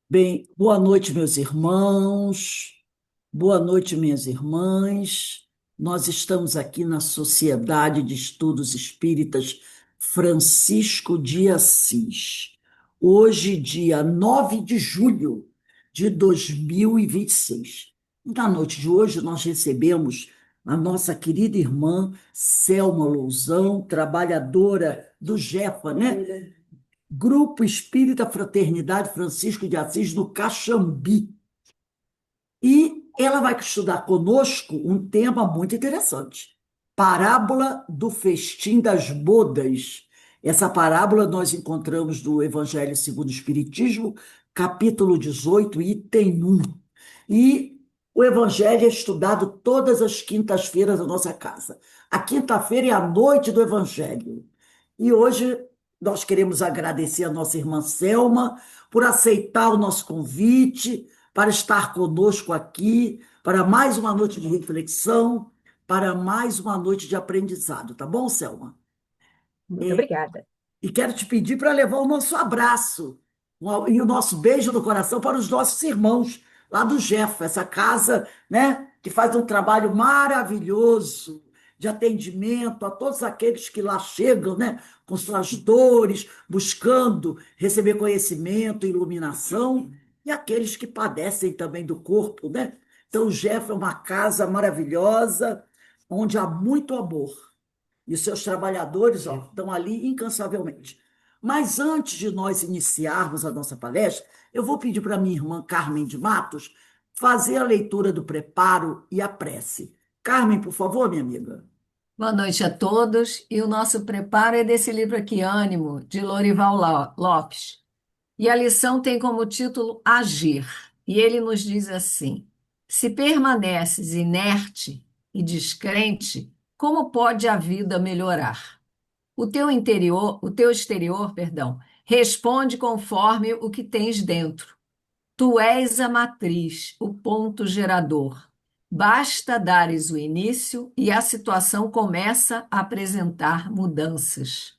Bem, boa noite, meus irmãos. Boa noite, minhas irmãs. Nós estamos aqui na Sociedade de Estudos Espíritas Francisco de Assis. Hoje, dia 9 de julho de 2026. E na noite de hoje, nós recebemos a nossa querida irmã Selma Lousão, trabalhadora do GEFA, né? Grupo Espírita Fraternidade Francisco de Assis do Caxambi. E ela vai estudar conosco um tema muito interessante: parábola do festim das bodas. Essa parábola nós encontramos no Evangelho segundo o Espiritismo, capítulo 18, item 1. E o Evangelho é estudado todas as quintas-feiras na nossa casa. A quinta-feira é a noite do Evangelho. E hoje nós queremos agradecer a nossa irmã Selma por aceitar o nosso convite, para estar conosco aqui, para mais uma noite de reflexão, para mais uma noite de aprendizado, tá bom, Selma? Muito obrigada. E quero te pedir para levar o nosso abraço e o nosso beijo no coração para os nossos irmãos lá do Jeff, essa casa, né, que faz um trabalho maravilhoso de atendimento a todos aqueles que lá chegam, né, com suas dores, buscando receber conhecimento, iluminação, e aqueles que padecem também do corpo, né? Então, o Jeff é uma casa maravilhosa, onde há muito amor. E os seus trabalhadores, ó, estão ali incansavelmente. Mas antes de nós iniciarmos a nossa palestra, eu vou pedir para minha irmã Carmen de Matos fazer a leitura do preparo e a prece. Carmen, por favor, minha amiga. Boa noite a todos. E o nosso preparo é desse livro aqui, Ânimo, de Lorival Lopes. E a lição tem como título Agir. E ele nos diz assim: se permaneces inerte e descrente, como pode a vida melhorar? O teu exterior, perdão, responde conforme o que tens dentro. Tu és a matriz, o ponto gerador. Basta dares o início e a situação começa a apresentar mudanças.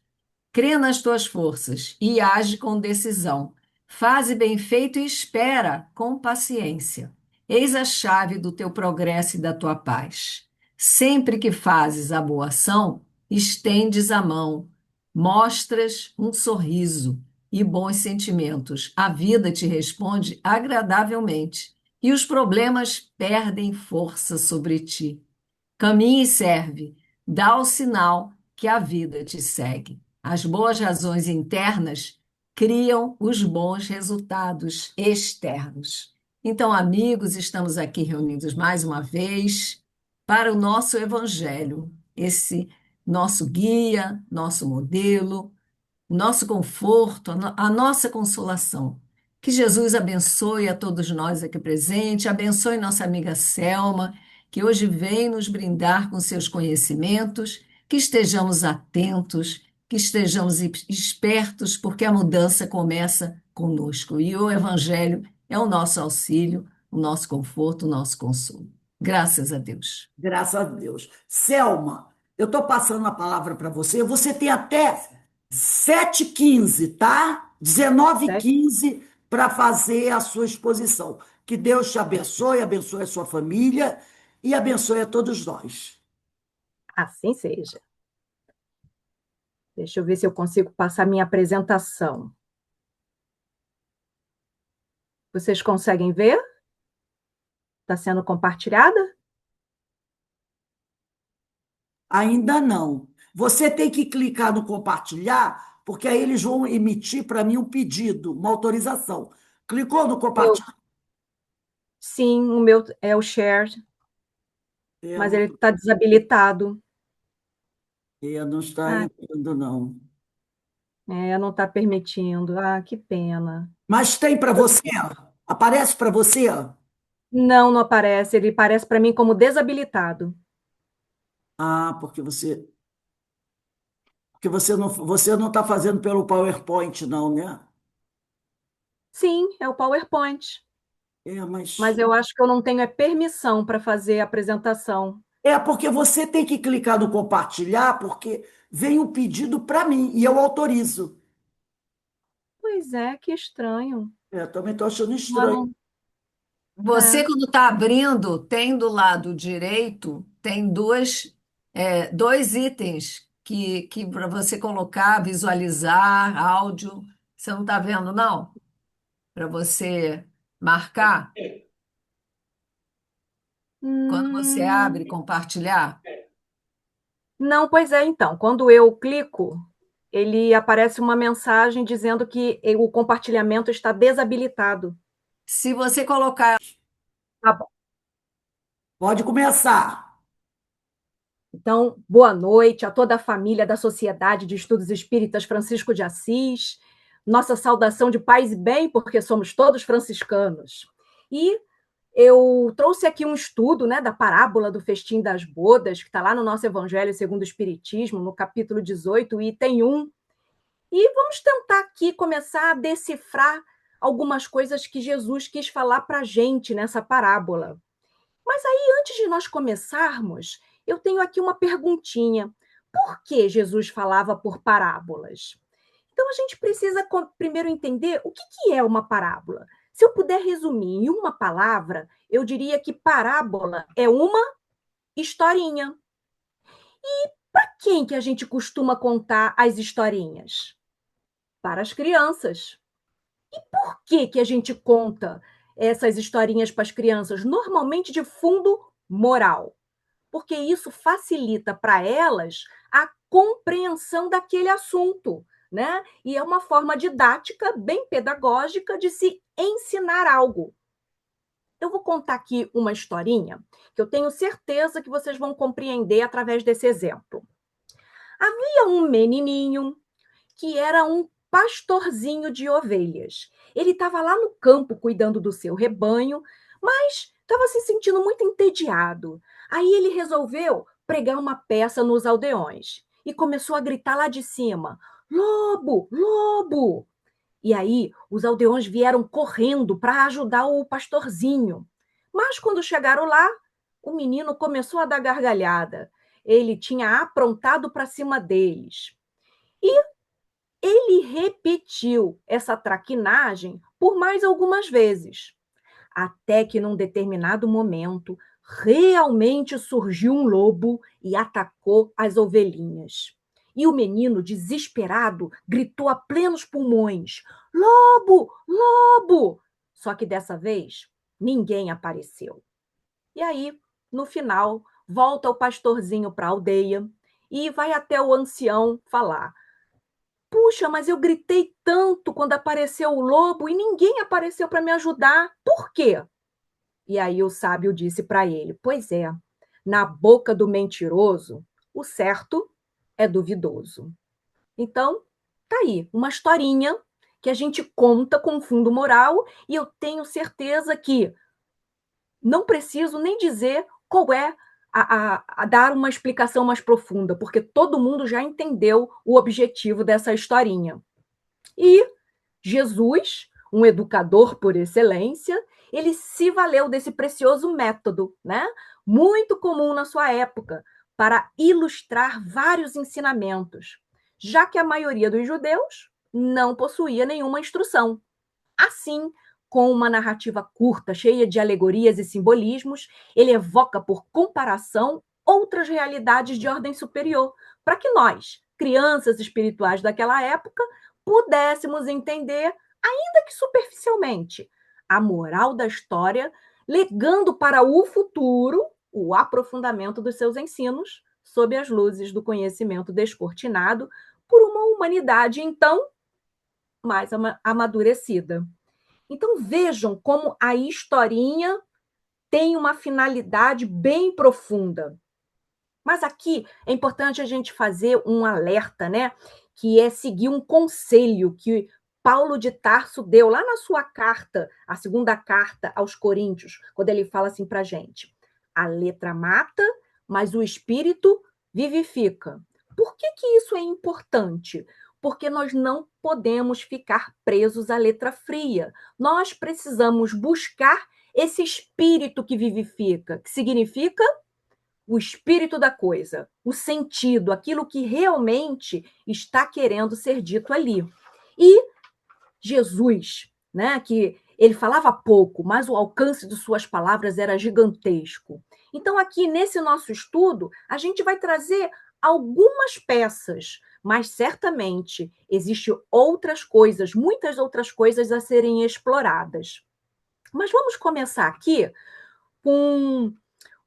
Crê nas tuas forças e age com decisão. Faze bem feito e espera com paciência. Eis a chave do teu progresso e da tua paz. Sempre que fazes a boa ação, estendes a mão, mostras um sorriso e bons sentimentos. A vida te responde agradavelmente e os problemas perdem força sobre ti. Caminhe e serve, dá o sinal que a vida te segue. As boas razões internas criam os bons resultados externos. Então, amigos, estamos aqui reunidos mais uma vez para o nosso Evangelho, esse nosso guia, nosso modelo, nosso conforto, a nossa consolação. Que Jesus abençoe a todos nós aqui presentes, abençoe nossa amiga Selma, que hoje vem nos brindar com seus conhecimentos, que estejamos atentos, que estejamos espertos, porque a mudança começa conosco. E o Evangelho é o nosso auxílio, o nosso conforto, o nosso consolo. Graças a Deus. Graças a Deus. Selma, eu estou passando a palavra para você. Você tem até 7h15, tá? dezenove h Certo? 15 para fazer a sua exposição. Que Deus te abençoe, abençoe a sua família e abençoe a todos nós. Assim seja. Deixa eu ver se eu consigo passar minha apresentação. Vocês conseguem ver? Está sendo compartilhada? Ainda não. Você tem que clicar no compartilhar, porque aí eles vão emitir para mim um pedido, uma autorização. Clicou no Eu, compartilhar? sim, o meu é o share, mas ele está desabilitado. Não está Ah, entrando, não. não está permitindo. Ah, que pena. Mas tem para você? Aparece para você? Não, não aparece. Ele aparece para mim como desabilitado. Ah, porque você não está fazendo pelo PowerPoint, não, né? Sim, é o PowerPoint. Mas Mas eu acho que eu não tenho permissão para fazer a apresentação. porque você tem que clicar no compartilhar, porque vem um pedido para mim e eu autorizo. Pois é, que estranho. Também estou achando Mas estranho. Você, é. quando está abrindo, tem do lado direito, tem dois itens que para você colocar, visualizar, áudio. Você não está vendo, não? Para você marcar quando você abre, Hum, compartilhar. não, pois é, então. Quando eu clico, ele aparece uma mensagem dizendo que o compartilhamento está desabilitado. Se você colocar, Tá bom. Pode começar. Então, boa noite a toda a família da Sociedade de Estudos Espíritas Francisco de Assis. Nossa saudação de paz e bem, porque somos todos franciscanos. E eu trouxe aqui um estudo, né, da parábola do festim das bodas, que está lá no nosso Evangelho segundo o Espiritismo, no capítulo 18, item 1. E vamos tentar aqui começar a decifrar algumas coisas que Jesus quis falar para a gente nessa parábola. Mas aí, antes de nós começarmos, eu tenho aqui uma perguntinha. Por que Jesus falava por parábolas? Então, a gente precisa primeiro entender o que é uma parábola. Se eu puder resumir em uma palavra, eu diria que parábola é uma historinha. Para quem que a gente costuma contar as historinhas? Para as crianças. Por que a gente conta essas historinhas para as crianças? Normalmente de fundo moral, porque isso facilita para elas a compreensão daquele assunto, né? E é uma forma didática, bem pedagógica, de se ensinar algo. Eu vou contar aqui uma historinha que eu tenho certeza que vocês vão compreender através desse exemplo. Havia um menininho que era um pastorzinho de ovelhas. Ele estava lá no campo cuidando do seu rebanho, mas estava se sentindo muito entediado. Aí ele resolveu pregar uma peça nos aldeões e começou a gritar lá de cima: Lobo, lobo! E aí os aldeões vieram correndo para ajudar o pastorzinho. Mas quando chegaram lá, o menino começou a dar gargalhada. Ele tinha aprontado para cima deles. E ele repetiu essa traquinagem por mais algumas vezes, até que num determinado momento realmente surgiu um lobo e atacou as ovelhinhas. E o menino, desesperado, gritou a plenos pulmões: Lobo! Lobo! Só que dessa vez ninguém apareceu. E aí, no final, volta o pastorzinho para a aldeia e vai até o ancião falar: Puxa, mas eu gritei tanto quando apareceu o lobo e ninguém apareceu para me ajudar. Por quê? E aí o sábio disse para ele: Pois é, na boca do mentiroso, o certo é duvidoso. Então, tá aí, uma historinha que a gente conta com fundo moral e eu tenho certeza que não preciso nem dizer qual é a dar uma explicação mais profunda, porque todo mundo já entendeu o objetivo dessa historinha. E Jesus, um educador por excelência, ele se valeu desse precioso método, né? Muito comum na sua época, para ilustrar vários ensinamentos, já que a maioria dos judeus não possuía nenhuma instrução. Assim, com uma narrativa curta, cheia de alegorias e simbolismos, ele evoca por comparação outras realidades de ordem superior, para que nós, crianças espirituais daquela época, pudéssemos entender, ainda que superficialmente, a moral da história, legando para o futuro o aprofundamento dos seus ensinos sob as luzes do conhecimento descortinado por uma humanidade então mais amadurecida. Então vejam como a historinha tem uma finalidade bem profunda. Mas aqui é importante a gente fazer um alerta, né? Que é seguir um conselho que Paulo de Tarso deu lá na sua carta, a segunda carta aos Coríntios, quando ele fala assim para a gente: a letra mata, mas o espírito vivifica. Por que isso é importante? Porque nós não podemos ficar presos à letra fria. Nós precisamos buscar esse espírito que vivifica, que significa o espírito da coisa, o sentido, aquilo que realmente está querendo ser dito ali. E Jesus, né, que ele falava pouco, mas o alcance de suas palavras era gigantesco. Então, aqui nesse nosso estudo, a gente vai trazer algumas peças, mas certamente existem outras coisas, muitas outras coisas a serem exploradas. Mas vamos começar aqui com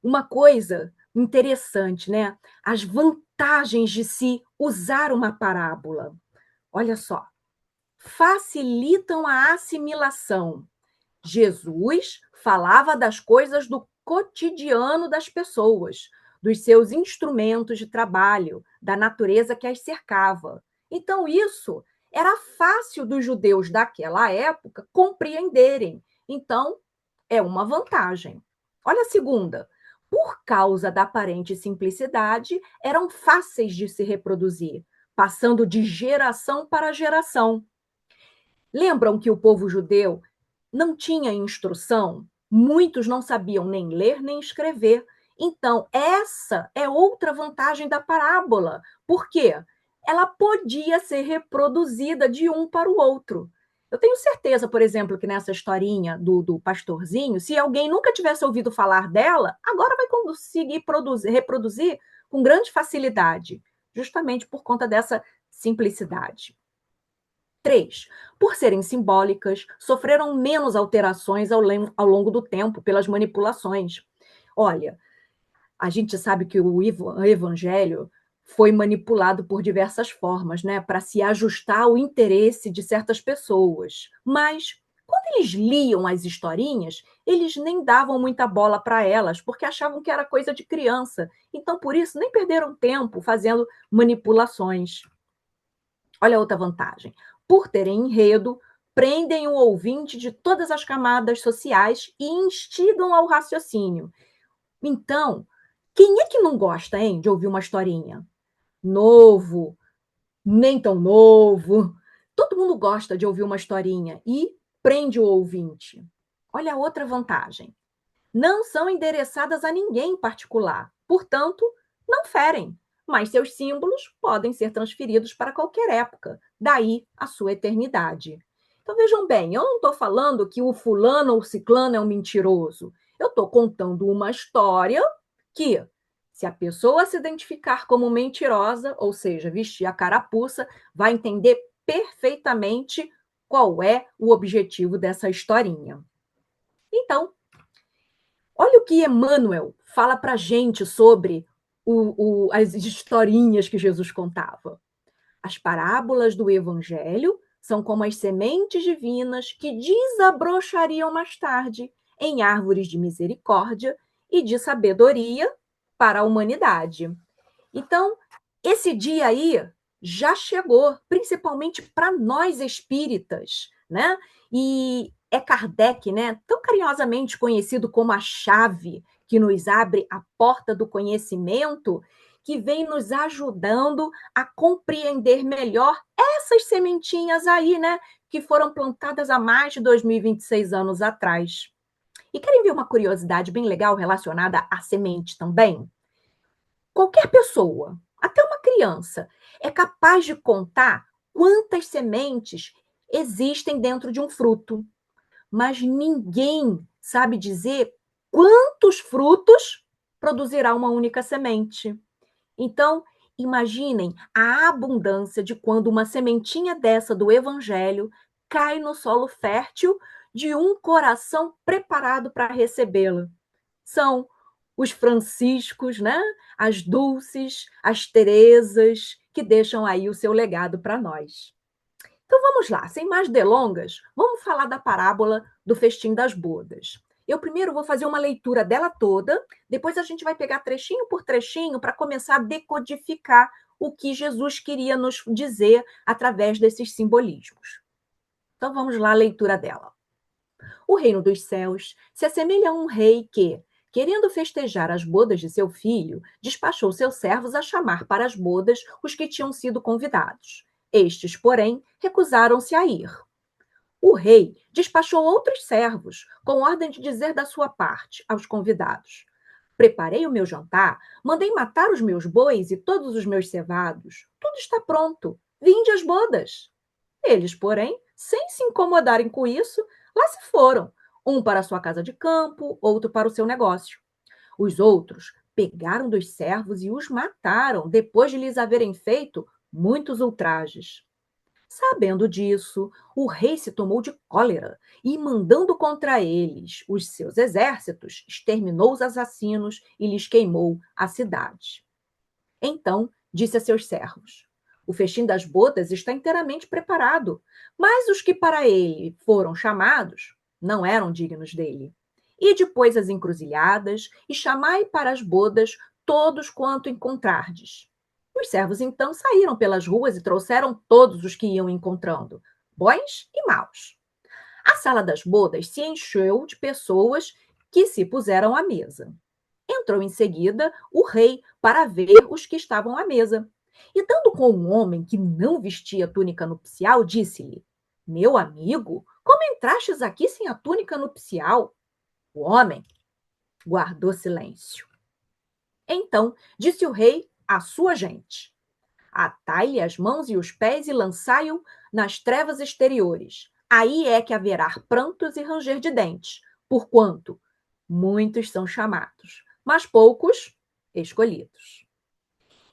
uma coisa interessante, né? As vantagens de se usar uma parábola. Olha só, facilitam a assimilação. Jesus falava das coisas do cotidiano das pessoas, dos seus instrumentos de trabalho, da natureza que as cercava. Então, isso era fácil dos judeus daquela época compreenderem. Então, é uma vantagem. Olha a segunda. Por causa da aparente simplicidade, eram fáceis de se reproduzir, passando de geração para geração. Lembram que o povo judeu não tinha instrução? Muitos não sabiam nem ler nem escrever. Então, essa é outra vantagem da parábola. Por quê? Ela podia ser reproduzida de um para o outro. Eu tenho certeza, por exemplo, que nessa historinha do pastorzinho, se alguém nunca tivesse ouvido falar dela, agora vai conseguir reproduzir com grande facilidade, justamente por conta dessa simplicidade. 3. Por serem simbólicas, sofreram menos alterações ao longo do tempo pelas manipulações. Olha, a gente sabe que o evangelho foi manipulado por diversas formas, né, para se ajustar ao interesse de certas pessoas. Mas quando eles liam as historinhas, eles nem davam muita bola para elas, porque achavam que era coisa de criança. Então, por isso, nem perderam tempo fazendo manipulações. Olha a outra vantagem. Por terem enredo, prendem o ouvinte de todas as camadas sociais e instigam ao raciocínio. Então, quem é que não gosta, hein, de ouvir uma historinha? Novo, nem tão novo. Todo mundo gosta de ouvir uma historinha e prende o ouvinte. Olha a outra vantagem. Não são endereçadas a ninguém em particular, portanto, não ferem, mas seus símbolos podem ser transferidos para qualquer época, daí a sua eternidade. Então vejam bem, eu não estou falando que o fulano ou ciclano é um mentiroso. Eu estou contando uma história que, se a pessoa se identificar como mentirosa, ou seja, vestir a carapuça, vai entender perfeitamente qual é o objetivo dessa historinha. Então, olha o que Emmanuel fala para a gente sobre as historinhas que Jesus contava. As parábolas do Evangelho são como as sementes divinas que desabrochariam mais tarde em árvores de misericórdia e de sabedoria para a humanidade. Então, esse dia aí já chegou, principalmente para nós espíritas, né? E é Kardec, né, tão carinhosamente conhecido como a chave que nos abre a porta do conhecimento, que vem nos ajudando a compreender melhor essas sementinhas aí, né, que foram plantadas há mais de 2026 anos atrás. E querem ver uma curiosidade bem legal relacionada à semente também? Qualquer pessoa, até uma criança, é capaz de contar quantas sementes existem dentro de um fruto, mas ninguém sabe dizer quantos frutos produzirá uma única semente. Então, imaginem a abundância de quando uma sementinha dessa do evangelho cai no solo fértil de um coração preparado para recebê-la. São os franciscos, né? As Dulces, as Teresas, que deixam aí o seu legado para nós. Então vamos lá, sem mais delongas, vamos falar da parábola do festim das bodas. Eu primeiro vou fazer uma leitura dela toda, depois a gente vai pegar trechinho por trechinho para começar a decodificar o que Jesus queria nos dizer através desses simbolismos. Então vamos lá, a leitura dela. O reino dos céus se assemelha a um rei que, querendo festejar as bodas de seu filho, despachou seus servos a chamar para as bodas os que tinham sido convidados. Estes, porém, recusaram-se a ir. O rei despachou outros servos, com ordem de dizer da sua parte aos convidados: preparei o meu jantar, mandei matar os meus bois e todos os meus cevados. Tudo está pronto. Vinde às bodas. Eles, porém, sem se incomodarem com isso, lá se foram, um para a sua casa de campo, outro para o seu negócio. Os outros pegaram dos servos e os mataram, depois de lhes haverem feito muitos ultrajes. Sabendo disso, o rei se tomou de cólera e, mandando contra eles os seus exércitos, exterminou os assassinos e lhes queimou a cidade. Então disse a seus servos: o festim das bodas está inteiramente preparado, mas os que para ele foram chamados não eram dignos dele. E depois as encruzilhadas, e chamai para as bodas todos quanto encontrardes. Os servos então saíram pelas ruas e trouxeram todos os que iam encontrando, bons e maus. A sala das bodas se encheu de pessoas que se puseram à mesa. Entrou em seguida o rei para ver os que estavam à mesa. E dando com um homem que não vestia túnica nupcial, disse-lhe: meu amigo, como entrastes aqui sem a túnica nupcial? O homem guardou silêncio. Então disse o rei à sua gente: atai-lhe as mãos e os pés e lançai-o nas trevas exteriores. Aí é que haverá prantos e ranger de dentes, porquanto muitos são chamados, mas poucos escolhidos.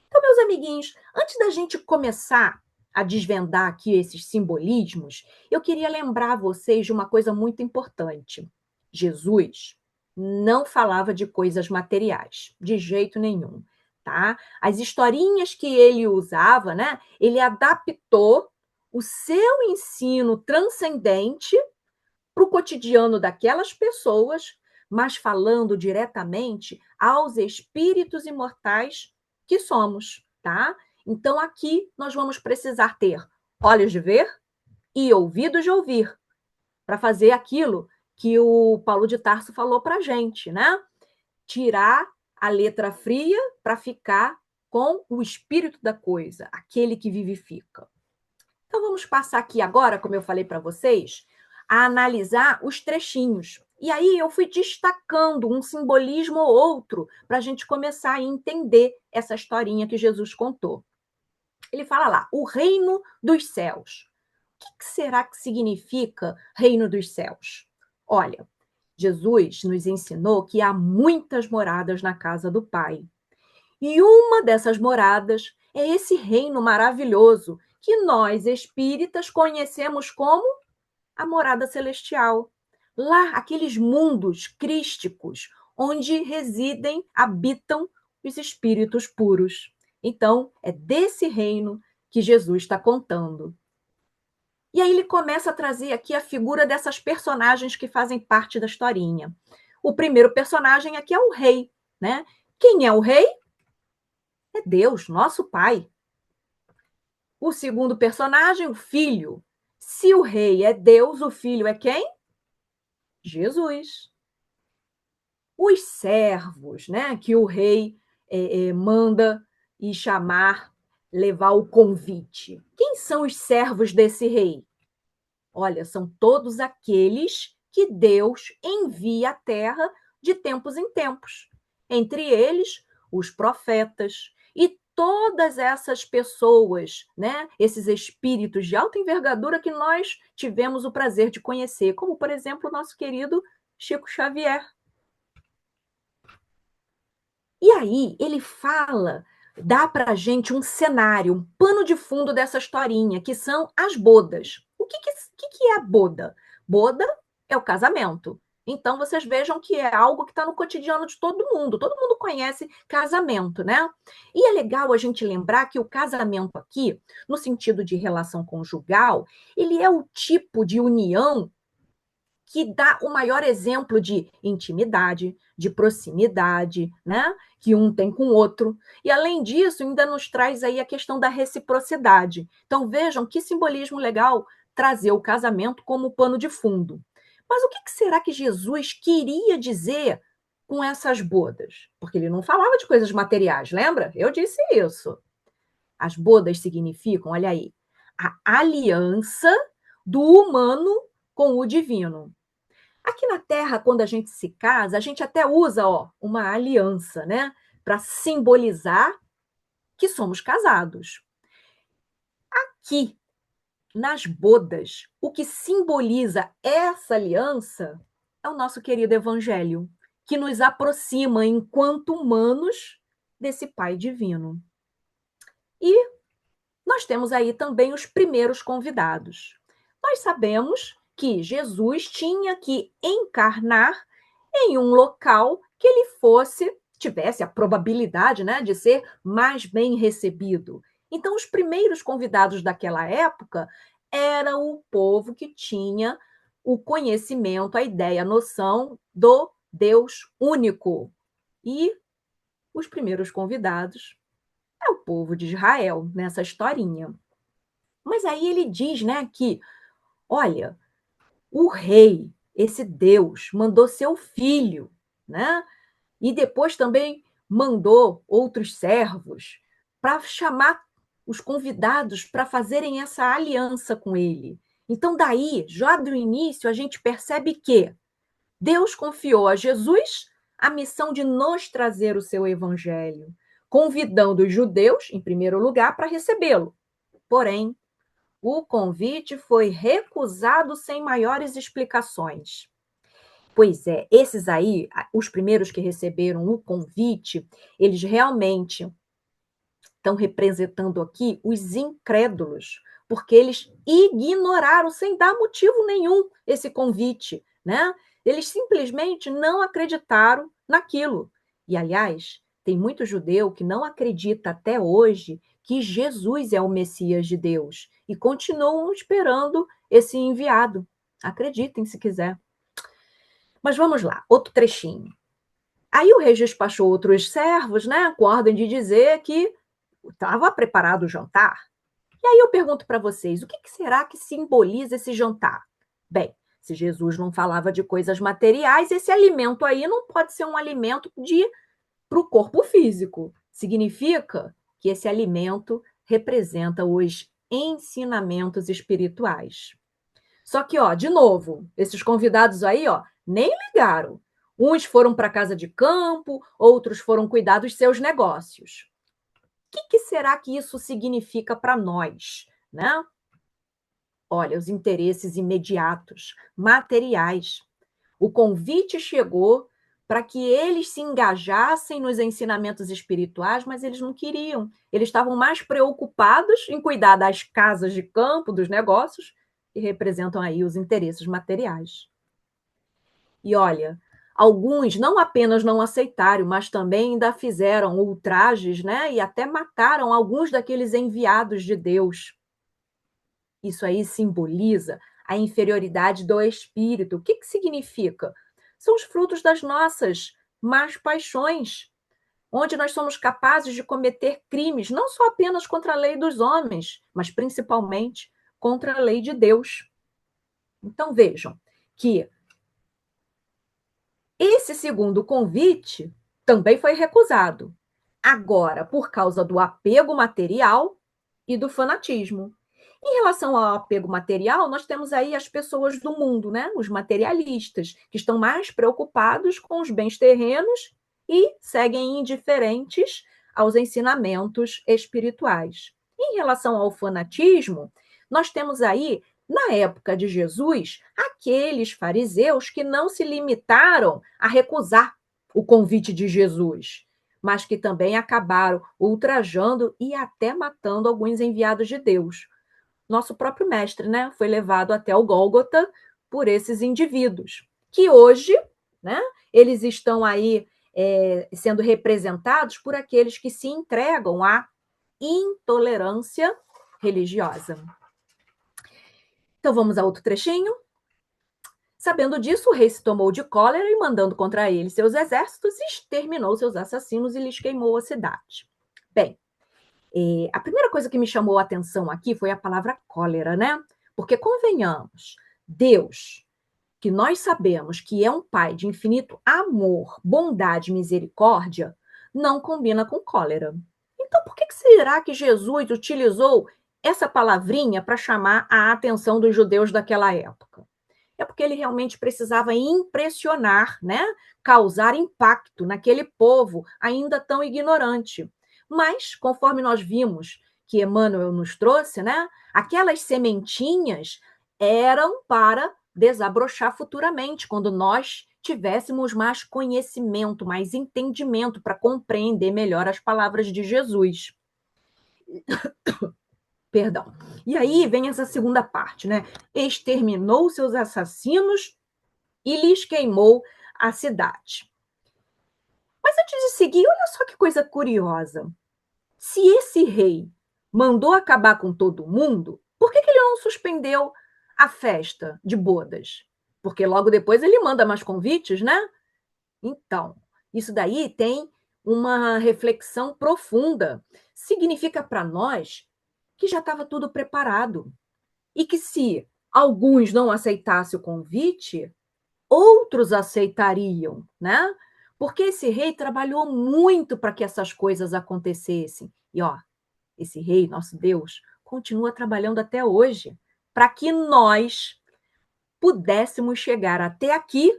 Então, meus amiguinhos, antes da gente começar a desvendar aqui esses simbolismos, eu queria lembrar vocês de uma coisa muito importante. Jesus não falava de coisas materiais, de jeito nenhum, tá? As historinhas que ele usava, né? Ele adaptou o seu ensino transcendente para o cotidiano daquelas pessoas, mas falando diretamente aos espíritos imortais que somos, tá? Então aqui nós vamos precisar ter olhos de ver e ouvidos de ouvir para fazer aquilo que o Paulo de Tarso falou para a gente, né? Tirar a letra fria para ficar com o espírito da coisa, aquele que vivifica. Então vamos passar aqui agora, como eu falei para vocês, a analisar os trechinhos. E aí eu fui destacando um simbolismo ou outro para a gente começar a entender essa historinha que Jesus contou. Ele fala lá, o reino dos céus. O que será que significa reino dos céus? Olha, Jesus nos ensinou que há muitas moradas na casa do Pai. E uma dessas moradas é esse reino maravilhoso que nós espíritas conhecemos como a morada celestial. Lá, aqueles mundos crísticos, onde residem, habitam os espíritos puros. Então, é desse reino que Jesus está contando. E aí ele começa a trazer aqui a figura dessas personagens que fazem parte da historinha. O primeiro personagem aqui é o rei, né? Quem é o rei? É Deus, nosso Pai. O segundo personagem, o filho. Se o rei é Deus, o filho é quem? Jesus. Os servos, né, que o rei manda e chamar, levar o convite. Quem são os servos desse rei? Olha, são todos aqueles que Deus envia à terra de tempos em tempos. Entre eles, os profetas e todas essas pessoas, né, esses espíritos de alta envergadura que nós tivemos o prazer de conhecer, como, por exemplo, o nosso querido Chico Xavier. E aí ele fala, dá para a gente um cenário, um pano de fundo dessa historinha, que são as bodas. O que é a boda? Boda é o casamento. Então, vocês vejam que é algo que está no cotidiano de todo mundo conhece casamento, né? E é legal a gente lembrar que o casamento aqui, no sentido de relação conjugal, ele é o tipo de união que dá o maior exemplo de intimidade, de proximidade, né? Que um tem com o outro. E, além disso, ainda nos traz aí a questão da reciprocidade. Então, vejam que simbolismo legal trazer o casamento como pano de fundo. Mas o que será que Jesus queria dizer com essas bodas? Porque ele não falava de coisas materiais, lembra? Eu disse isso. As bodas significam, olha aí, a aliança do humano com o divino. Aqui na Terra, quando a gente se casa, a gente até usa uma aliança, né? Para simbolizar que somos casados. Aqui, nas bodas, o que simboliza essa aliança é o nosso querido Evangelho, que nos aproxima, enquanto humanos, desse Pai divino. E nós temos aí também os primeiros convidados. Nós sabemos que Jesus tinha que encarnar em um local que ele tivesse a probabilidade, né, de ser mais bem recebido. Então, os primeiros convidados daquela época era o povo que tinha o conhecimento, a ideia, a noção do Deus único. E os primeiros convidados é o povo de Israel nessa historinha. Mas aí ele diz, né, que, olha, o rei, esse Deus, mandou seu filho, né? E depois também mandou outros servos para chamar os convidados para fazerem essa aliança com ele. Então, daí, já do início, a gente percebe que Deus confiou a Jesus a missão de nos trazer o seu evangelho, convidando os judeus, em primeiro lugar, para recebê-lo. Porém, o convite foi recusado sem maiores explicações. Pois é, esses aí, os primeiros que receberam o convite, eles realmente estão representando aqui os incrédulos, porque eles ignoraram, sem dar motivo nenhum, esse convite, né? Eles simplesmente não acreditaram naquilo. E, aliás, tem muito judeu que não acredita até hoje que Jesus é o Messias de Deus e continuam esperando esse enviado. Acreditem se quiser. Mas vamos lá, outro trechinho. Aí o rei despachou outros servos, né, com ordem de dizer que estava preparado o jantar. E aí eu pergunto para vocês, o que será que simboliza esse jantar? Bem, se Jesus não falava de coisas materiais, esse alimento aí não pode ser um alimento para o corpo físico. Significa que esse alimento representa os ensinamentos espirituais. Só que, ó, de novo, esses convidados aí, ó, nem ligaram. Uns foram para a casa de campo, outros foram cuidar dos seus negócios. O que será que isso significa para nós, né? Olha, os interesses imediatos, materiais. O convite chegou para que eles se engajassem nos ensinamentos espirituais, mas eles não queriam. Eles estavam mais preocupados em cuidar das casas de campo, dos negócios, que representam aí os interesses materiais. E olha, alguns não apenas não aceitaram, mas também ainda fizeram ultrajes, né? E até mataram alguns daqueles enviados de Deus. Isso aí simboliza a inferioridade do espírito. O que significa? São os frutos das nossas más paixões, onde nós somos capazes de cometer crimes, não só apenas contra a lei dos homens, mas principalmente contra a lei de Deus. Então vejam que esse segundo convite também foi recusado. Agora, por causa do apego material e do fanatismo. Em relação ao apego material, nós temos aí as pessoas do mundo, né? Os materialistas, que estão mais preocupados com os bens terrenos e seguem indiferentes aos ensinamentos espirituais. Em relação ao fanatismo, nós temos aí, na época de Jesus, aqueles fariseus que não se limitaram a recusar o convite de Jesus, mas que também acabaram ultrajando e até matando alguns enviados de Deus. Nosso próprio mestre, né, foi levado até o Gólgota por esses indivíduos, que hoje, né, eles estão aí sendo representados por aqueles que se entregam à intolerância religiosa. Então vamos a outro trechinho. Sabendo disso, o rei se tomou de cólera e, mandando contra ele seus exércitos, exterminou seus assassinos e lhes queimou a cidade. Bem, a primeira coisa que me chamou a atenção aqui foi a palavra cólera, né? Porque, convenhamos, Deus, que nós sabemos que é um Pai de infinito amor, bondade e misericórdia, não combina com cólera. Então, por que será que Jesus utilizou essa palavrinha para chamar a atenção dos judeus daquela época? É porque ele realmente precisava impressionar, né? Causar impacto naquele povo ainda tão ignorante. Mas, conforme nós vimos que Emmanuel nos trouxe, né? Aquelas sementinhas eram para desabrochar futuramente, quando nós tivéssemos mais conhecimento, mais entendimento para compreender melhor as palavras de Jesus. Perdão. E aí vem essa segunda parte, né? Exterminou seus assassinos e lhes queimou a cidade. Mas antes de seguir, olha só que coisa curiosa. Se esse rei mandou acabar com todo mundo, por que ele não suspendeu a festa de bodas? Porque logo depois ele manda mais convites, né? Então, isso daí tem uma reflexão profunda. Significa para nós que já estava tudo preparado. E que se alguns não aceitassem o convite, outros aceitariam, né? Porque esse rei trabalhou muito para que essas coisas acontecessem. E ó, esse rei, nosso Deus, continua trabalhando até hoje para que nós pudéssemos chegar até aqui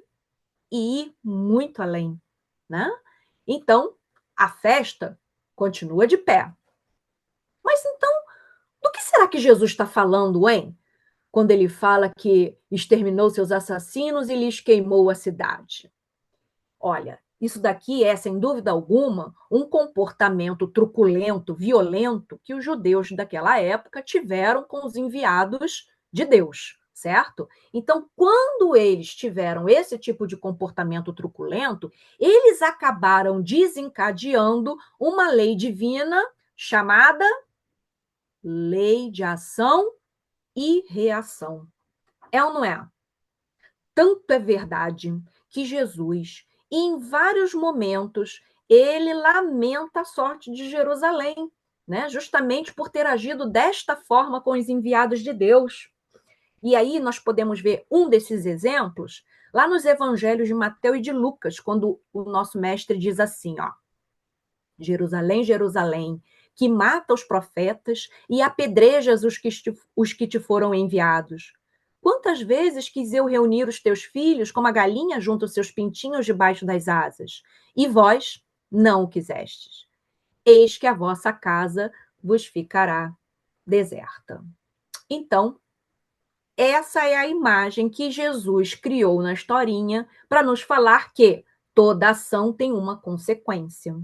e ir muito além, né? Então, a festa continua de pé. Mas então, do que será que Jesus está falando, hein? Quando ele fala que exterminou seus assassinos e lhes queimou a cidade. Olha, isso daqui é, sem dúvida alguma, um comportamento truculento, violento, que os judeus daquela época tiveram com os enviados de Deus, certo? Então, quando eles tiveram esse tipo de comportamento truculento, eles acabaram desencadeando uma lei divina chamada lei de ação e reação. É ou não é? Tanto é verdade que Jesus, em vários momentos, ele lamenta a sorte de Jerusalém, né? Justamente por ter agido desta forma com os enviados de Deus. E aí nós podemos ver um desses exemplos lá nos evangelhos de Mateus e de Lucas, quando o nosso mestre diz assim, ó: Jerusalém, Jerusalém, que mata os profetas e apedrejas os que te foram enviados. Quantas vezes quis eu reunir os teus filhos como a galinha junta os seus pintinhos debaixo das asas, e vós não o quisestes. Eis que a vossa casa vos ficará deserta. Então, essa é a imagem que Jesus criou na historinha para nos falar que toda ação tem uma consequência.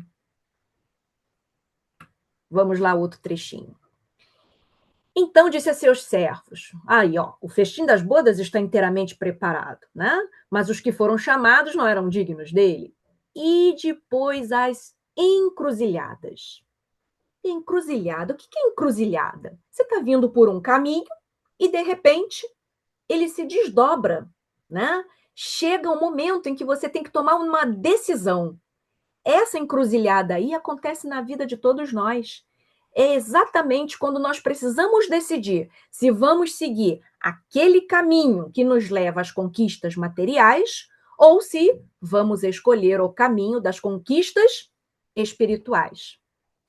Vamos lá, outro trechinho. Então disse a seus servos: aí, ó, o festim das bodas está inteiramente preparado, né? Mas os que foram chamados não eram dignos dele. E depois as encruzilhadas. Encruzilhada, o que é encruzilhada? Você está vindo por um caminho e, de repente, ele se desdobra, né? Chega um momento em que você tem que tomar uma decisão. Essa encruzilhada aí acontece na vida de todos nós. É exatamente quando nós precisamos decidir se vamos seguir aquele caminho que nos leva às conquistas materiais ou se vamos escolher o caminho das conquistas espirituais.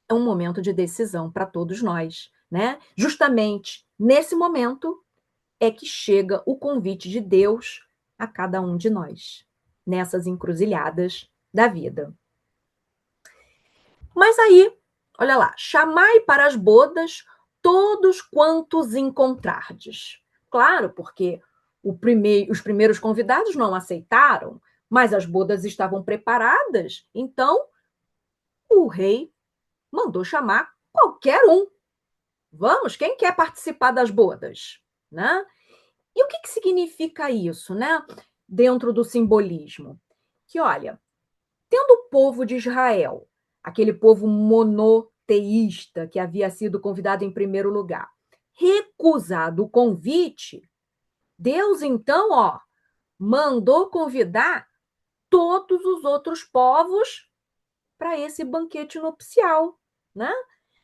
É um momento de decisão para todos nós, né? Justamente nesse momento é que chega o convite de Deus a cada um de nós, nessas encruzilhadas da vida. Mas aí, olha lá, chamai para as bodas todos quantos encontrardes. Claro, porque os primeiros convidados não aceitaram, mas as bodas estavam preparadas, então o rei mandou chamar qualquer um. Vamos, quem quer participar das bodas? Né? E o que significa isso, né? Dentro do simbolismo? Que, olha, tendo o povo de Israel, aquele povo monoteísta que havia sido convidado em primeiro lugar, recusado o convite, Deus, então, ó, mandou convidar todos os outros povos para esse banquete nupcial, né?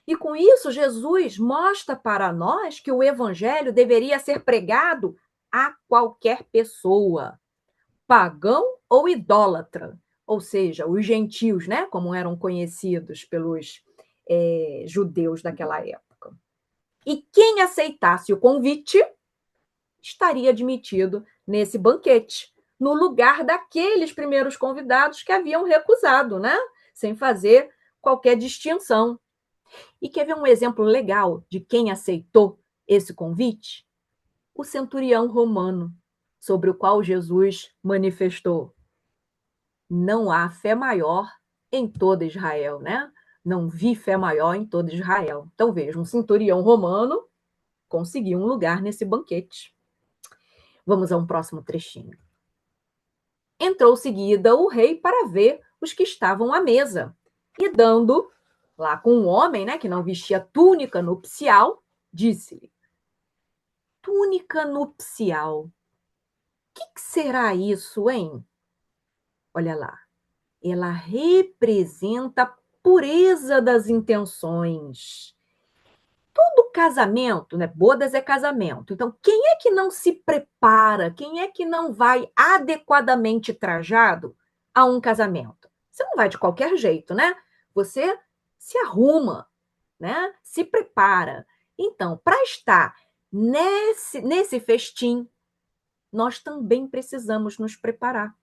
E com isso, Jesus mostra para nós que o evangelho deveria ser pregado a qualquer pessoa, pagão ou idólatra, ou seja, os gentios, né, como eram conhecidos pelos judeus daquela época. E quem aceitasse o convite estaria admitido nesse banquete, no lugar daqueles primeiros convidados que haviam recusado, né, sem fazer qualquer distinção. E quer ver um exemplo legal de quem aceitou esse convite? O centurião romano, sobre o qual Jesus manifestou: não há fé maior em toda Israel, né? Não vi fé maior em toda Israel. Então, veja, um centurião romano conseguiu um lugar nesse banquete. Vamos a um próximo trechinho. Entrou seguida o rei para ver os que estavam à mesa. E dando lá com um homem, né, que não vestia túnica nupcial, disse-lhe: túnica nupcial, que será isso, hein? Olha lá. Ela representa a pureza das intenções. Todo casamento, né? Bodas é casamento. Então, quem é que não se prepara? Quem é que não vai adequadamente trajado a um casamento? Você não vai de qualquer jeito, né? Você se arruma, né? Se prepara. Então, para estar nesse festim, nós também precisamos nos preparar,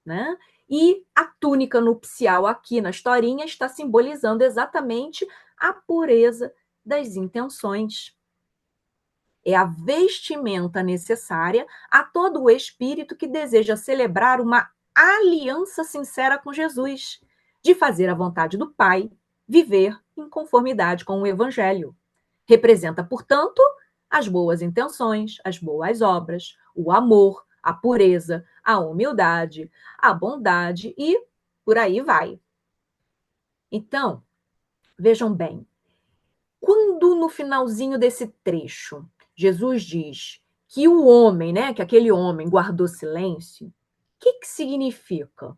né? E a túnica nupcial aqui na historinha está simbolizando exatamente a pureza das intenções. É a vestimenta necessária a todo o espírito que deseja celebrar uma aliança sincera com Jesus, de fazer a vontade do Pai, viver em conformidade com o Evangelho. Representa, portanto, as boas intenções, as boas obras, o amor, a pureza, a humildade, a bondade e por aí vai. Então, vejam bem, quando no finalzinho desse trecho Jesus diz que o homem, né, que aquele homem guardou silêncio, o que significa?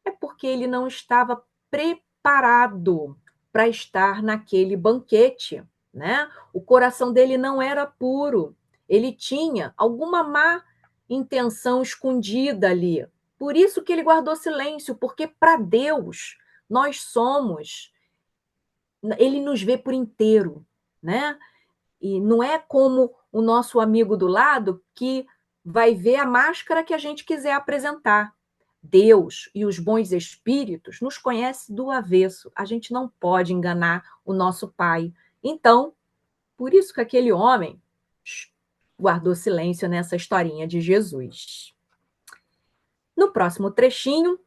É porque ele não estava preparado para estar naquele banquete, né? O coração dele não era puro. Ele tinha alguma má intenção escondida ali. Por isso que ele guardou silêncio, porque para Deus nós somos, ele nos vê por inteiro, né? E não é como o nosso amigo do lado que vai ver a máscara que a gente quiser apresentar. Deus e os bons espíritos nos conhecem do avesso. A gente não pode enganar o nosso Pai. Então, por isso que aquele homem guardou silêncio nessa historinha de Jesus. No próximo trechinho,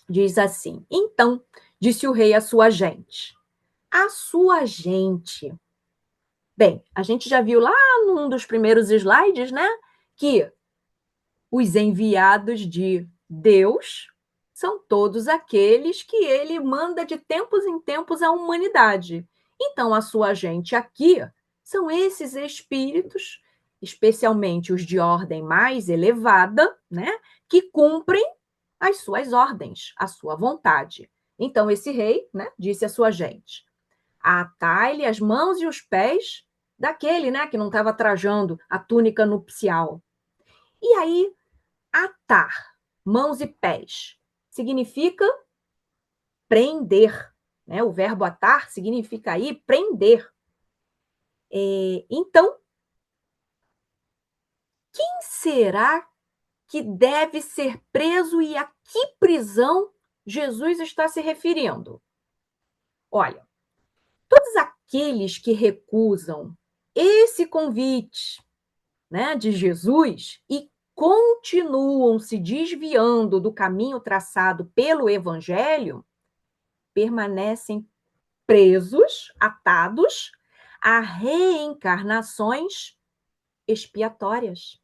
diz assim: então, disse o rei à sua gente. A sua gente. Bem, a gente já viu lá num dos primeiros slides, né, que os enviados de Deus são todos aqueles que ele manda de tempos em tempos à humanidade. Então, a sua gente aqui são esses espíritos, especialmente os de ordem mais elevada, né, que cumprem as suas ordens, a sua vontade. Então, esse rei, né, disse à sua gente: atai-lhe as mãos e os pés daquele, né, que não estava trajando a túnica nupcial. E aí, atar, mãos e pés, significa prender, né? O verbo atar significa aí prender. Então, quem será que deve ser preso e a que prisão Jesus está se referindo? Olha, todos aqueles que recusam esse convite, né, de Jesus e continuam se desviando do caminho traçado pelo Evangelho, permanecem presos, atados a reencarnações expiatórias.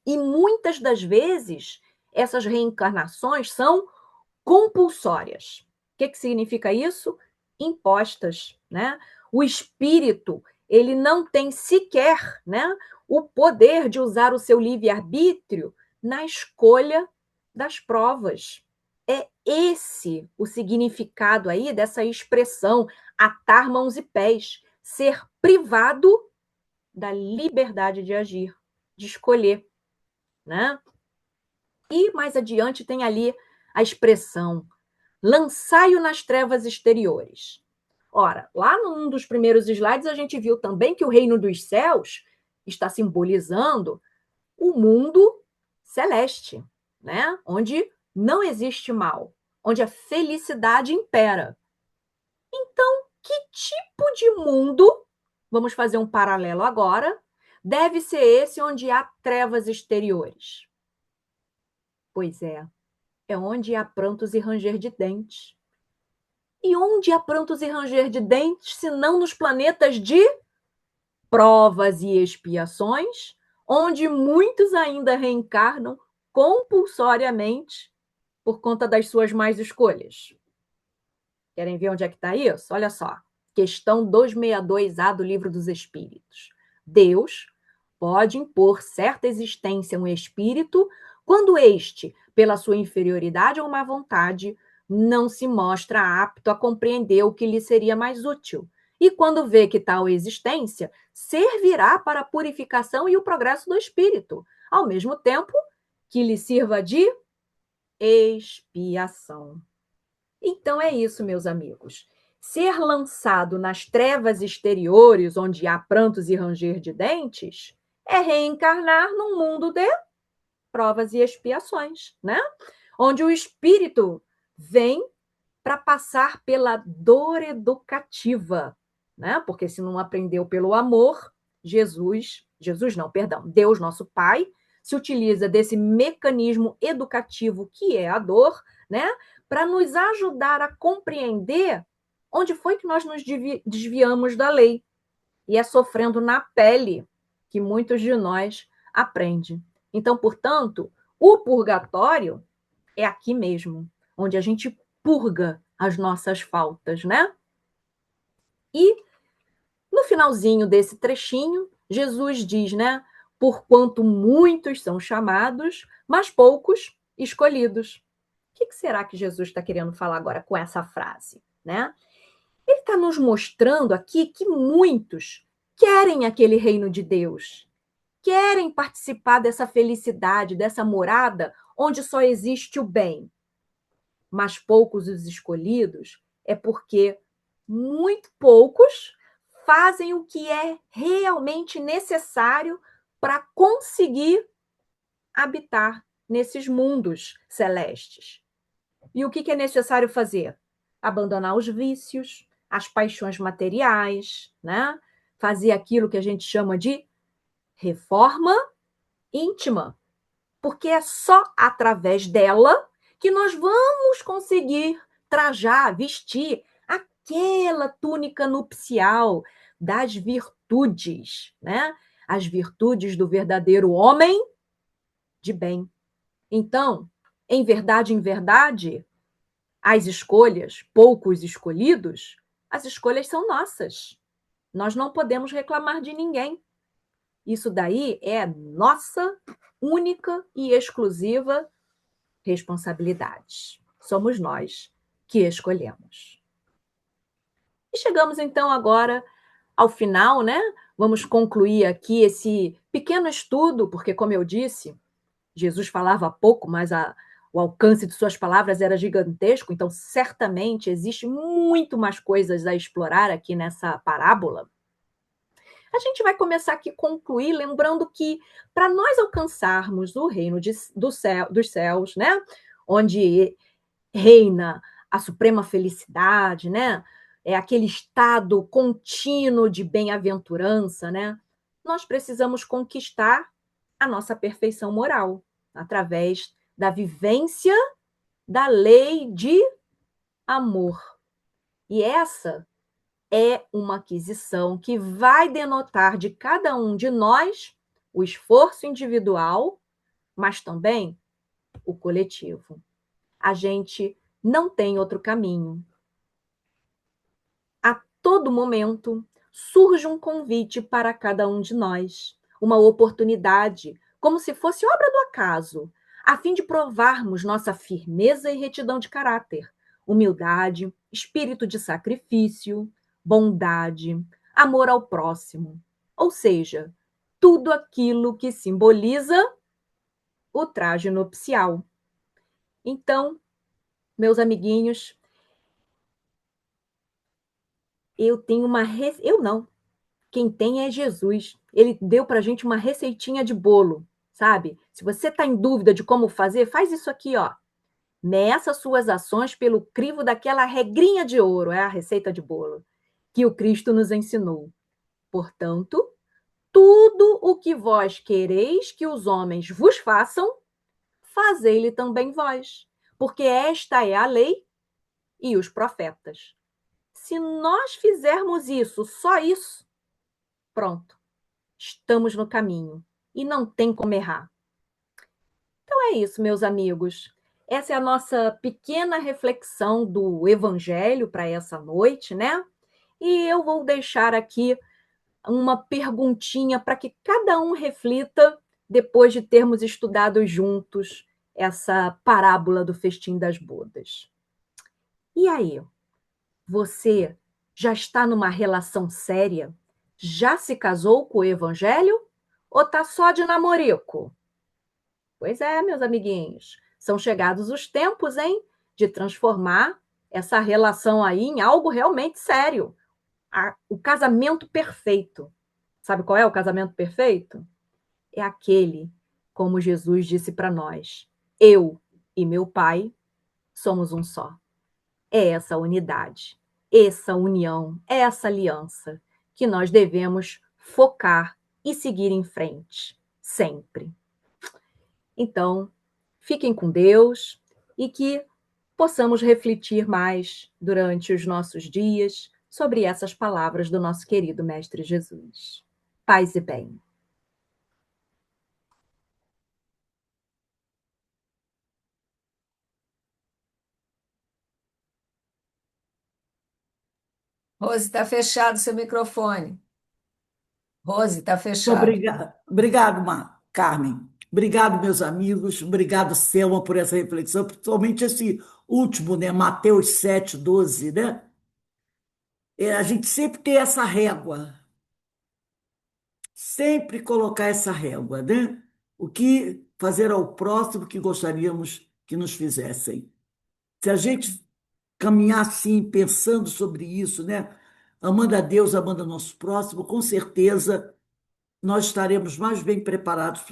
E muitas das vezes, essas reencarnações são compulsórias. O que significa isso? Impostas, né? O espírito, ele não tem sequer, né, o poder de usar o seu livre-arbítrio na escolha das provas. É esse o significado aí dessa expressão, atar mãos e pés, ser privado da liberdade de agir, de escolher, né? E mais adiante tem ali a expressão lançai-o nas trevas exteriores. Ora, lá num dos primeiros slides a gente viu também que o reino dos céus está simbolizando o mundo celeste, né? Onde não existe mal, onde a felicidade impera. Então, Que tipo de mundo, vamos fazer um paralelo agora, deve ser esse onde há trevas exteriores? Pois é onde há prantos e ranger de dentes. E onde há prantos e ranger de dentes, se não nos planetas de provas e expiações, onde muitos ainda reencarnam compulsoriamente por conta das suas más escolhas. Querem ver onde é que está isso? Olha só, questão 262A do Livro dos Espíritos. Deus pode impor certa existência a um espírito quando este, pela sua inferioridade ou má vontade, não se mostra apto a compreender o que lhe seria mais útil. E quando vê que tal existência servirá para a purificação e o progresso do espírito, ao mesmo tempo que lhe sirva de expiação. Então é isso, meus amigos. Ser lançado nas trevas exteriores, onde há prantos e ranger de dentes, é reencarnar num mundo de provas e expiações, né? Onde o espírito vem para passar pela dor educativa, né? Porque se não aprendeu pelo amor, Deus, nosso Pai, se utiliza desse mecanismo educativo que é a dor, né? Para nos ajudar a compreender onde foi que nós nos desviamos da lei. E é sofrendo na pele que muitos de nós aprendem. Então, portanto, o purgatório é aqui mesmo, onde a gente purga as nossas faltas, né? E no finalzinho desse trechinho, Jesus diz, né? Porquanto muitos são chamados, mas poucos escolhidos. O que será que Jesus está querendo falar agora com essa frase, né? Ele está nos mostrando aqui que muitos querem aquele reino de Deus, querem participar dessa felicidade, dessa morada onde só existe o bem. Mas poucos os escolhidos é porque muito poucos fazem o que é realmente necessário para conseguir habitar nesses mundos celestes. E o que é necessário fazer? Abandonar os vícios, as paixões materiais, né? Fazer aquilo que a gente chama de reforma íntima, porque é só através dela que nós vamos conseguir trajar, vestir aquela túnica nupcial das virtudes, né? As virtudes do verdadeiro homem de bem. Então, em verdade, as escolhas, poucos escolhidos, as escolhas são nossas. Nós não podemos reclamar de ninguém. Isso daí é nossa única e exclusiva responsabilidade. Somos nós que escolhemos. E chegamos então agora ao final, né? Vamos concluir aqui esse pequeno estudo, porque, como eu disse, Jesus falava pouco, mas o alcance de suas palavras era gigantesco, então certamente existe muito mais coisas a explorar aqui nessa parábola. A gente vai começar aqui a concluir lembrando que para nós alcançarmos o reino dos céus, né, onde reina a suprema felicidade, né, é aquele estado contínuo de bem-aventurança, né, nós precisamos conquistar a nossa perfeição moral através da vivência da lei de amor. E essa é uma aquisição que vai denotar de cada um de nós o esforço individual, mas também o coletivo. A gente não tem outro caminho. A todo momento surge um convite para cada um de nós, uma oportunidade, como se fosse obra do acaso, a fim de provarmos nossa firmeza e retidão de caráter, humildade, espírito de sacrifício, bondade, amor ao próximo. Ou seja, tudo aquilo que simboliza o traje nupcial. Então, meus amiguinhos, eu tenho uma... Eu não. Quem tem é Jesus. Ele deu para a gente uma receitinha de bolo, sabe? Se você está em dúvida de como fazer, faz isso aqui, ó. Meça suas ações pelo crivo daquela regrinha de ouro, é a receita de bolo. que o Cristo nos ensinou. Portanto, tudo o que vós quereis que os homens vos façam, fazei-lhe também vós, porque esta é a lei e os profetas. Se nós fizermos isso, só isso, pronto, estamos no caminho e não tem como errar. Então é isso, meus amigos. Essa é a nossa pequena reflexão do Evangelho para essa noite, né? E eu vou deixar aqui uma perguntinha para que cada um reflita depois de termos estudado juntos essa parábola do festim das bodas. E aí, você já está numa relação séria? Já se casou com o Evangelho? Ou está só de namorico? Pois é, meus amiguinhos, são chegados os tempos, hein, de transformar essa relação aí em algo realmente sério. O casamento perfeito. Sabe qual é o casamento perfeito? É aquele, como Jesus disse para nós: eu e meu Pai somos um só. É essa unidade, essa união, essa aliança que nós devemos focar e seguir em frente, sempre. Então, fiquem com Deus e que possamos refletir mais durante os nossos dias sobre essas palavras do nosso querido Mestre Jesus. Paz e bem. Rose, está fechado seu microfone. Rose, está fechado. Obrigado, Carmen. Obrigado, meus amigos. Obrigado, Selma, por essa reflexão, principalmente esse último, né? Mateus 7:12, né? A gente sempre tem essa régua, sempre colocar essa régua, né? O que fazer ao próximo que gostaríamos que nos fizessem. Se a gente caminhar assim, pensando sobre isso, né? Amando a Deus, amando o nosso próximo, com certeza nós estaremos mais bem preparados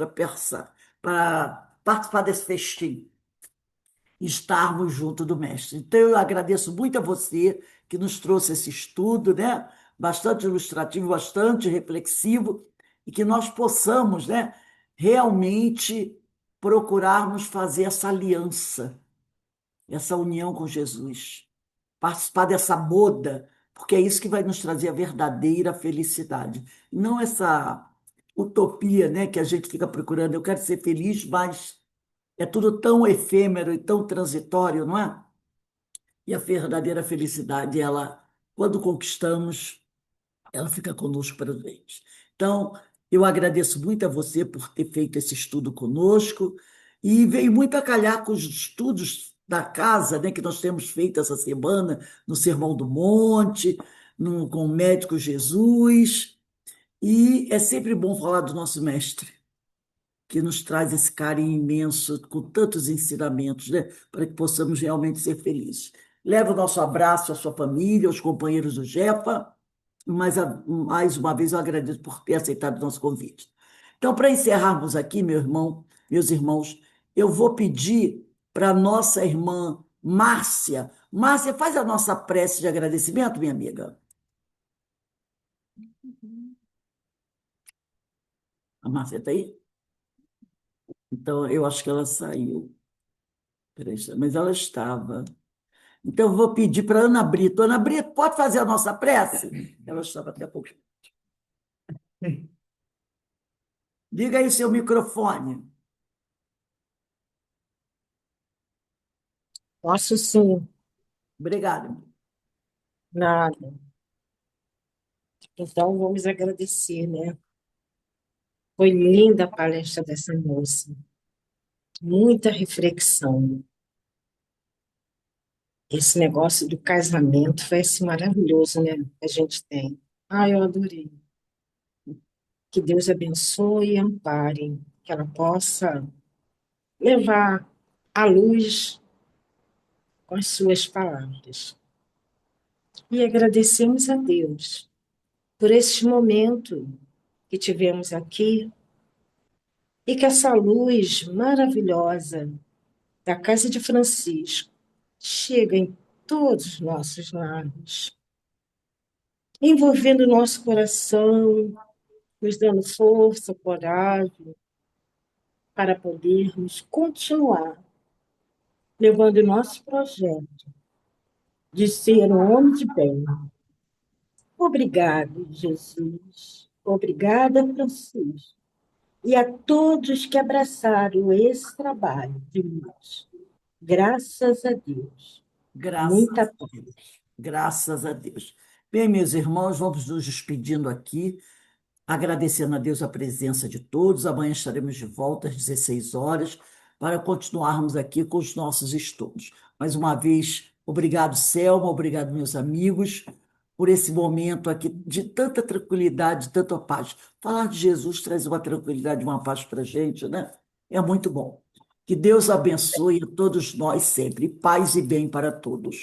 para participar desse festim e estarmos junto do Mestre. Então, eu agradeço muito a você que nos trouxe esse estudo, né? Bastante ilustrativo, bastante reflexivo, e que nós possamos, né, realmente procurarmos fazer essa aliança, essa união com Jesus, participar dessa boda, porque é isso que vai nos trazer a verdadeira felicidade. Não essa utopia, né, que a gente fica procurando. Eu quero ser feliz, mas é tudo tão efêmero e tão transitório, não é? E a verdadeira felicidade, ela, quando conquistamos, ela fica conosco para sempre. Então, eu agradeço muito a você por ter feito esse estudo conosco e veio muito a calhar com os estudos da casa, né, que nós temos feito essa semana no Sermão do Monte, com o Médico Jesus, e é sempre bom falar do nosso mestre, que nos traz esse carinho imenso, com tantos ensinamentos, né, para que possamos realmente ser felizes. Leva o nosso abraço à sua família, aos companheiros do Jepa, mas mais uma vez eu agradeço por ter aceitado o nosso convite. Então, para encerrarmos aqui, meu irmão, meus irmãos, eu vou pedir para a nossa irmã Márcia. Márcia, faz a nossa prece de agradecimento, minha amiga. A Márcia está aí? Então, eu acho que ela saiu. Peraí, mas ela estava. Então, eu vou pedir para Ana Brito. Ana Brito, pode fazer a nossa prece? Ela estava até há pouco. Liga aí seu microfone. Posso sim, Obrigada. nada. Então, vamos agradecer, né? Foi linda a palestra dessa moça, muita reflexão. Esse negócio do casamento foi assim, maravilhoso, né? Que a gente tem. Ah, eu adorei. Que Deus abençoe e ampare, que ela possa levar à luz com as suas palavras. E agradecemos a Deus por este momento que tivemos aqui e que essa luz maravilhosa da casa de Francisco chega em todos os nossos lares. envolvendo o nosso coração, nos dando força, coragem, para podermos continuar levando o nosso projeto de ser um homem de bem. Obrigado, Jesus. Obrigada, Francisco. E a todos que abraçaram esse trabalho de luz. Graças a Deus. Graças Muita a paz. Deus. Graças a Deus. Bem, meus irmãos, vamos nos despedindo aqui, agradecendo a Deus a presença de todos. Amanhã estaremos de volta às 16 horas para continuarmos aqui com os nossos estudos. Mais uma vez, obrigado, Selma, obrigado, meus amigos, por esse momento aqui de tanta tranquilidade, tanta paz. Falar de Jesus traz uma tranquilidade, uma paz para a gente, né? É muito bom. Que Deus abençoe a todos nós sempre. Paz e bem para todos.